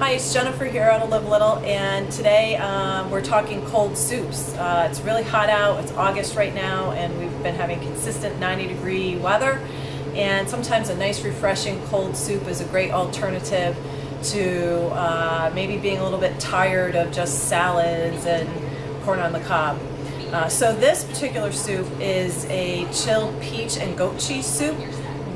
Hi, it's Jennifer here out of Live Little, and today we're talking cold soups. It's really hot out, it's August right now, and we've been having consistent 90-degree weather, and sometimes a nice refreshing cold soup is a great alternative to maybe being a little bit tired of just salads and corn on the cob. So this particular soup is a chilled peach and goat cheese soup,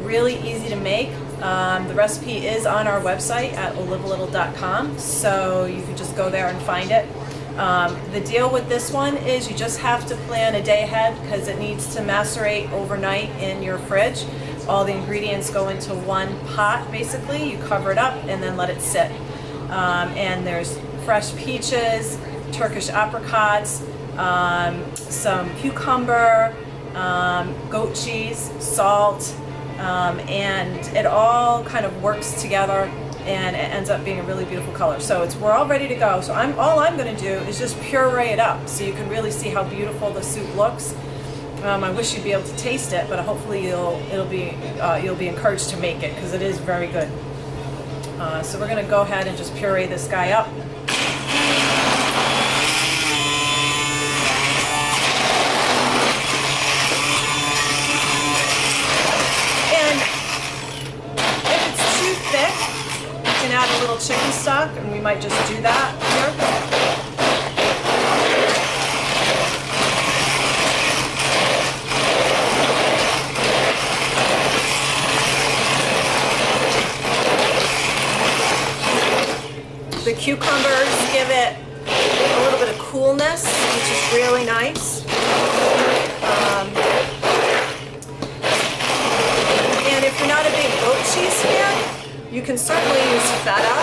really easy to make. The recipe is on our website at olivelittle.com, so you can just go there and find it. The deal with this one is you just have to plan a day ahead because it needs to macerate overnight in your fridge. All the ingredients go into one pot basically. You cover it up and then let it sit. And there's fresh peaches, Turkish apricots, some cucumber, goat cheese, salt, and it all kind of works together and it ends up being a really beautiful color. So we're all ready to go. So all I'm going to do is just puree it up so you can really see how beautiful the soup looks. I wish you'd be able to taste it, but hopefully you'll be encouraged to make it because it is very good. So we're going to go ahead and just puree this guy up. Add a little chicken stock, and we might just do that here. The cucumbers give it a little bit of coolness, which is really nice. And if you're not a big goat cheese fan, you can certainly use feta,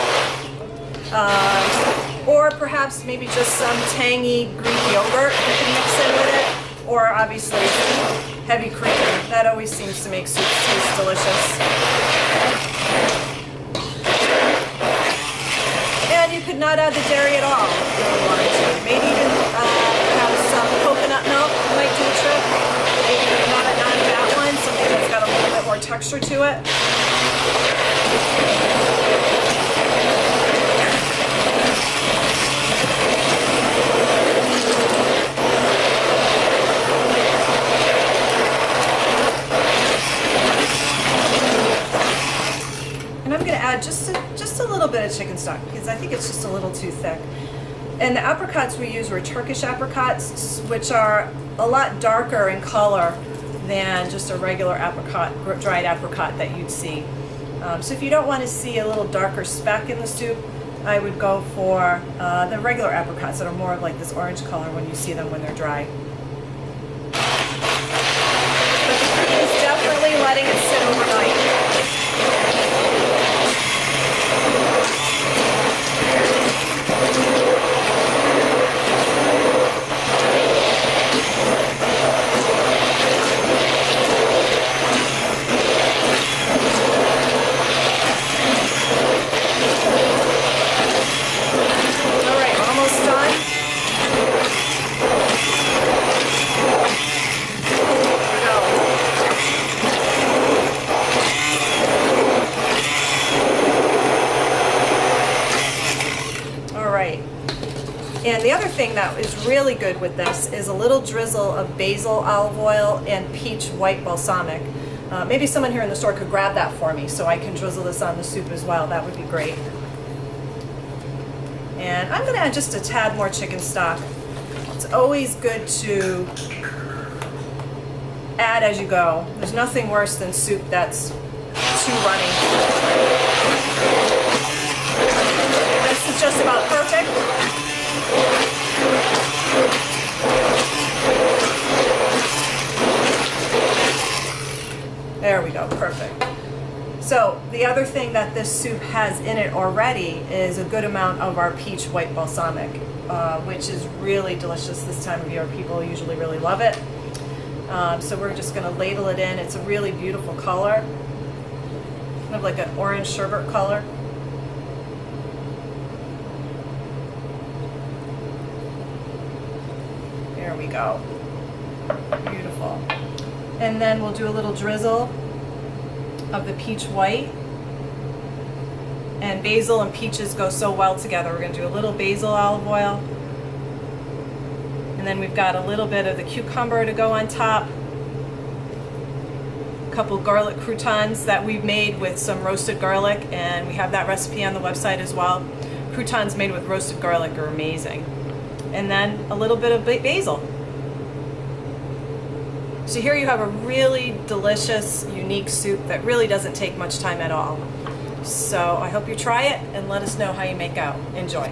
or perhaps maybe just some tangy Greek yogurt you can mix in with it, or obviously heavy cream. That always seems to make soups taste delicious. And you could not add the dairy at all if you really wanted to. Maybe even have some coconut milk might do the trick. Maybe not a non-fat one, something that's got a little bit more texture to it. And I'm going to add just a little bit of chicken stock because I think it's just a little too thick. And the apricots we used were Turkish apricots, which are a lot darker in color than just a regular apricot, dried apricot that you'd see. So if you don't want to see a little darker speck in the soup, I would go for the regular apricots that are more of like this orange color when you see them when they're dry. But the key is definitely letting it sit overnight. And the other thing that is really good with this is a little drizzle of basil olive oil and peach white balsamic. Maybe someone here in the store could grab that for me so I can drizzle this on the soup as well. That would be great. And I'm going to add just a tad more chicken stock. It's always good to add as you go. There's nothing worse than soup that's too runny. This is just about perfect. There we go, perfect. So the other thing that this soup has in it already is a good amount of our peach white balsamic, which is really delicious this time of year. People usually really love it. So we're just going to ladle it in. It's a really beautiful color, kind of like an orange sherbet color. There we go. Beautiful. And then we'll do a little drizzle of the peach white. And basil and peaches go so well together. We're going to do a little basil olive oil. And then we've got a little bit of the cucumber to go on top. A couple garlic croutons that we've made with some roasted garlic, and we have that recipe on the website as well. Croutons made with roasted garlic are amazing. And then a little bit of basil. So here you have a really delicious, unique soup that really doesn't take much time at all. So I hope you try it and let us know how you make out. Enjoy.